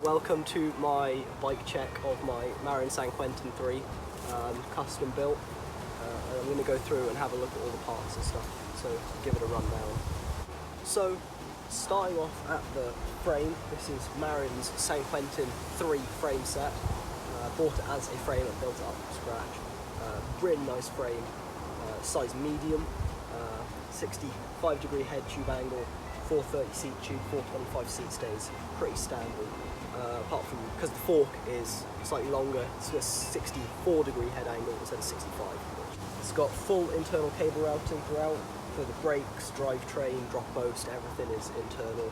Welcome to my bike check of my Marin San Quentin 3, custom built. I'm going to go through and have a look at all the parts and stuff, so give it a rundown. So, starting off at the frame, this is Marin's San Quentin 3 frame set. Bought it as a frame and built it up from scratch. Really nice frame, size medium, 65-degree head tube angle, 430 seat tube, 425 seat stays, pretty standard. Apart from, because the fork is slightly longer, it's a 64-degree head angle instead of 65. It's got full internal cable routing throughout for the brakes, drivetrain, drop post, everything is internal.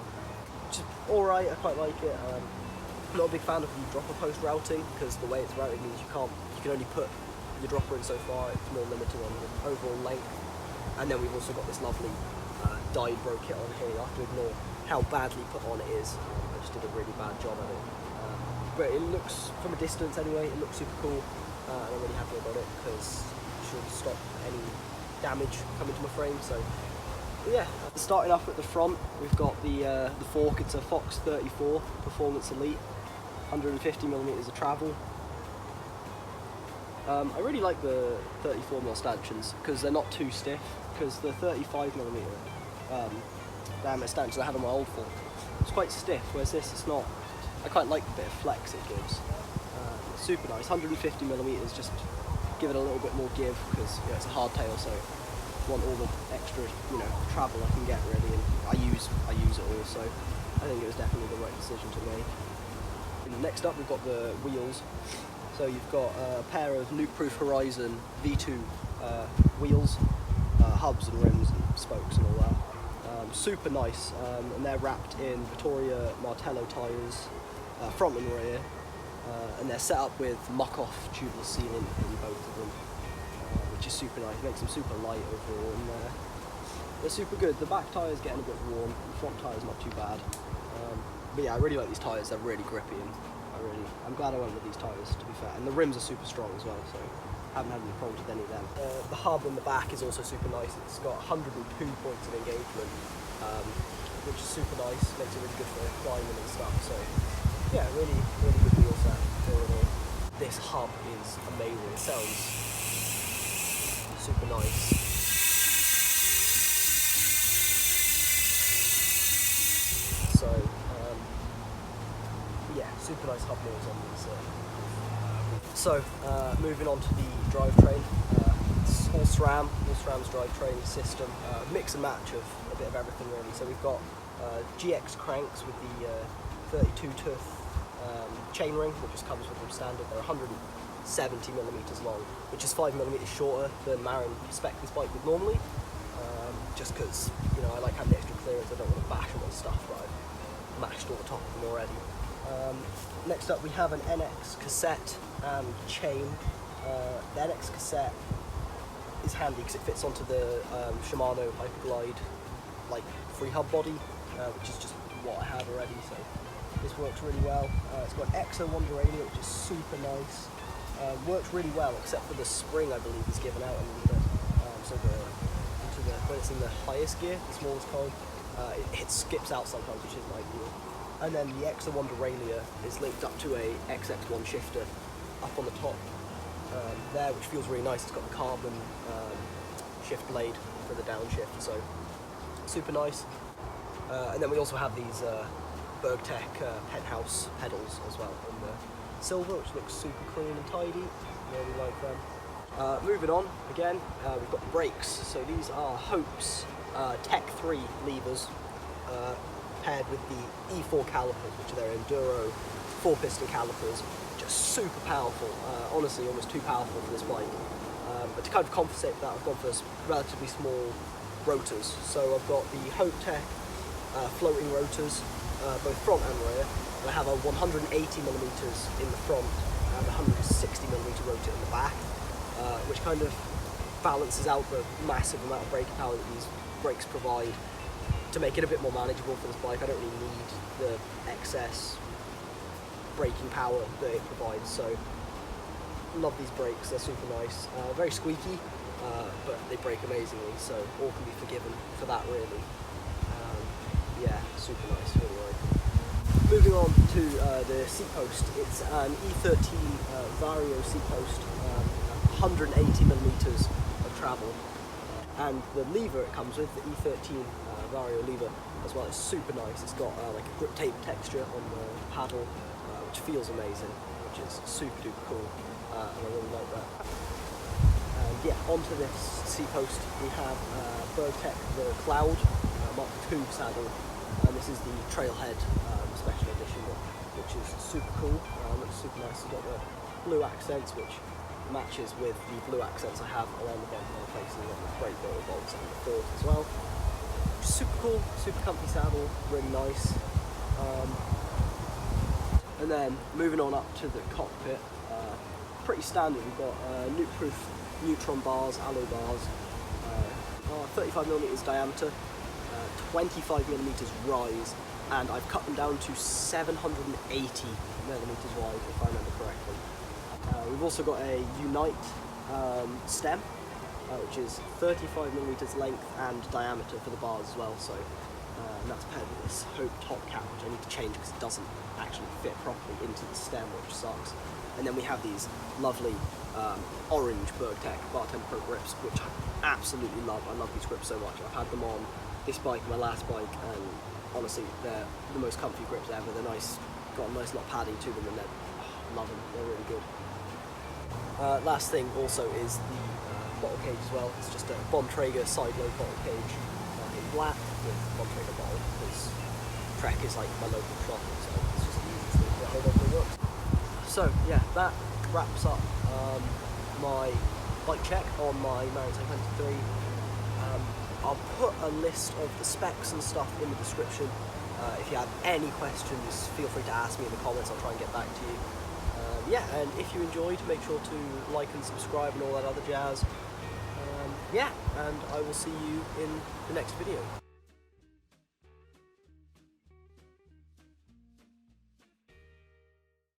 Which is alright, I quite like it. I'm not a big fan of the dropper post routing because the way it's routed means you can only put your dropper in so far. It's more limited on the overall length. And then we've also got this lovely dyedbro kit on here. You have to ignore how badly put on it is. I just did a really bad job at it. But it looks, from a distance anyway, it looks super cool. And I'm really happy about it because it should stop any damage coming to my frame. So yeah, starting off at the front, we've got the fork. It's a Fox 34 Performance Elite, 150mm of travel. I really like the 34mm stanchions because they're not too stiff, because the 35mm diameter stanchions I had on my old fork, it's quite stiff, whereas this it's not. I quite like the bit of flex it gives. It's super nice. 150mm, just give it a little bit more give because it's a hardtail, so I want all the extra travel I can get really, and I use it all, so I think it was definitely the right decision to make. And next up we've got the wheels. So you've got a pair of Nukeproof Horizon V2 wheels, hubs and rims and spokes and all that. Super nice, and they're wrapped in Vitoria Martello tyres, front and rear, and they're set up with muck-off tubeless sealant in both of them, which is super nice. It makes them super light overall, and they're super good. The back tyre's getting a bit warm, the front tyre's not too bad. But yeah, I really like these tyres, they're really grippy, and I'm glad I went with these tyres, to be fair. And the rims are super strong as well, so I haven't had any problems with any of them. The hub on the back is also super nice. It's got 102 points of engagement, which is super nice. Makes it really good for climbing and stuff. So yeah, really good wheel set all in all. This hub is amazing. It sounds super nice. So yeah, super nice hub wheels on these. So moving on to the drivetrain, it's all SRAM's drivetrain system, mix and match of a bit of everything really. So we've got GX cranks with the 32 tooth chainring that just comes with them standard. They're 170mm long, which is 5mm shorter than Marin spec this bike would normally. Just because I like having the extra clearance. I don't want to bash them on stuff, but I've mashed all the top of them already. Next up we have an NX cassette and chain. The NX cassette is handy because it fits onto the Shimano Hyperglide like freehub body, which is just what I have already, so this works really well. It's got EXO1 derailleur, which is super nice. Works really well except for the spring, I believe, is given out a little bit. So when it's in the highest gear, the smallest cone, it skips out sometimes, which isn't ideal. And then the EXO1 derailleur is linked up to a XX1 shifter up on the top there, which feels really nice. It's got the carbon shift blade for the downshift, so super nice. And then we also have these burgtec penthouse pedals as well in the silver, which looks super clean and tidy. Really like them. Moving on, again, we've got the brakes. So these are Hope's Tech 3 levers, paired with the E4 calipers, which are their enduro 4-piston calipers, just super powerful, honestly almost too powerful for this bike. But to kind of compensate for that, I've gone for relatively small rotors. So I've got the Hope Tech floating rotors, both front and rear, and I have a 180mm in the front and a 160mm rotor in the back, which kind of balances out the massive amount of braking power that these brakes provide, to make it a bit more manageable for this bike. I don't really need the excess braking power that it provides, so love these brakes. They're super nice, very squeaky, but they brake amazingly, so all can be forgiven for that really. Yeah, super nice, really like them. moving on to the seat post. It's an ethirteen vario seat post, 180mm of travel, and the lever it comes with, the ethirteen vario lever as well, is super nice. It's got like a grip tape texture on the paddle, which feels amazing, which is super duper cool, and I really like that. And yeah, onto this seat post we have burgtec the Cloud Mark II saddle, and this is the Trailhead special edition one, which is super cool. Looks super nice. It's got the blue accents, which matches with the blue accents I have around the bottom of the place, and you've got the great little bolts and the fork as well. Super cool, super comfy saddle, really nice. And then moving on up to the cockpit, pretty standard. We've got Nukeproof neutron bars, alloy bars, 35mm diameter, 25mm rise, and I've cut them down to 780mm wide, if I remember correctly. We've also got a Unite stem, which is 35mm length and diameter for the bars as well, so and that's paired with this Hope top cap, which I need to change because it doesn't actually fit properly into the stem, which sucks. And then we have these lovely orange burgtec Bartender Pro grips, which I absolutely love. I love these grips so much. I've had them on this bike, my last bike, and honestly, they're the most comfy grips ever. They're nice, got a nice lot of padding to them, and love them. They're really good. Last thing also is the bottle cage as well. It's just a Bontrager side-load bottle cage in black with Bontrager bottle, because Trek is like my local shop, so it's just the easiest thing to get hold of in the works. So yeah, that wraps up my bike check on my Marin San Quentin 3. I'll put a list of the specs and stuff in the description. If you have any questions, feel free to ask me in the comments. I'll try and get back to you. Yeah, and if you enjoyed, make sure to like and subscribe and all that other jazz. Yeah, and I will see you in the next video.